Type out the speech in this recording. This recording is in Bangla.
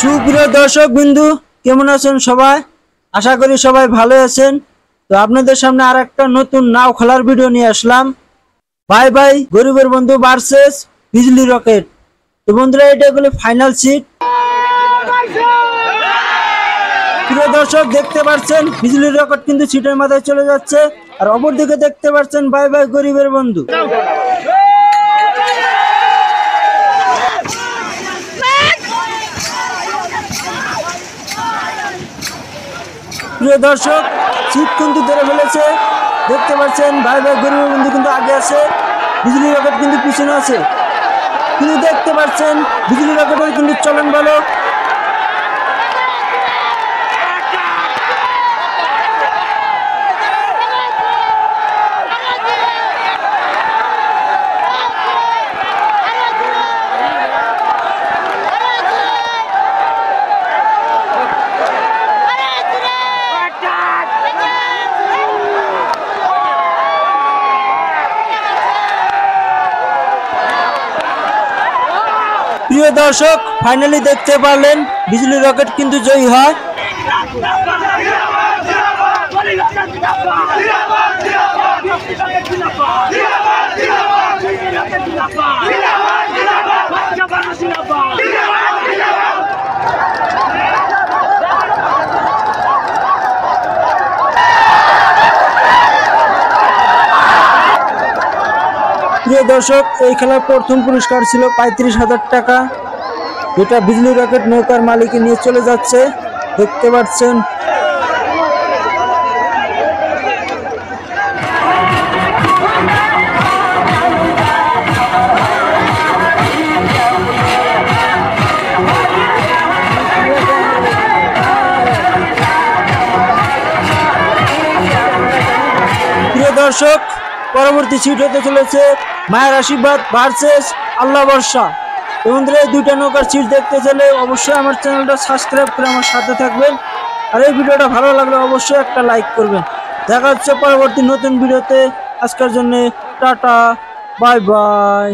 সুপ্রিয় দর্শক বিন্দু, কেমন আছেন সবাই? আশা করি সবাই ভালো আছেন। তো আপনাদের সামনে আর একটা নতুন নাও খেলার ভিডিও নিয়ে আসলাম। বাই বাই গরিবের বন্ধু ভার্সেস বিজলি রকেট। তো বন্ধুরা, এটা হলো ফাইনাল সিট। প্রিয় দর্শক, দেখতে পাচ্ছেন বিজলি রকেট কিন্তু সিটের মাথায় চলে যাচ্ছে, আর অপরদিকে দেখতে পাচ্ছেন বাই বাই গরিবের বন্ধু। প্রিয় দর্শক, সিট কিন্তু ধরে ফেলেছে। দেখতে পাচ্ছেন বাই বাই গরিবের বন্ধু কিন্তু আগে আছে, বিজলি রকেট কিন্তু পিছনে আছে। কিন্তু দেখতে পাচ্ছেন বিজলি রকেটের কিন্তু চলন ভালো। প্রিয় দর্শক, ফাইনালি দেখতে পারলেন বিজলি রকেট কিন্তু জয়ী হয়। প্রিয় দর্শক, এই খেলার প্রথম পুরস্কার ছিল ৩৫,০০০ টাকা, যেটা বিজলি রকেট নৌকার মালিক নিয়ে চলে যাচ্ছে। দেখতে পাচ্ছেন প্রিয় দর্শক, পরবর্তী সিট হতে চলেছে মায়ের আশীর্বাদ ভার্সেস আল্লাহ বর্ষা। বন্ধুরা, এই দুইটা নৌকার সিট দেখতে চাইলে অবশ্যই আমার চ্যানেলটা সাবস্ক্রাইব করে আমার সাথে থাকবেন, আর এই ভিডিওটা ভালো লাগলে অবশ্যই একটা লাইক করবেন। দেখা হচ্ছে পরবর্তী নতুন ভিডিওতে। আজকের জন্য টাটা, বাই বাই।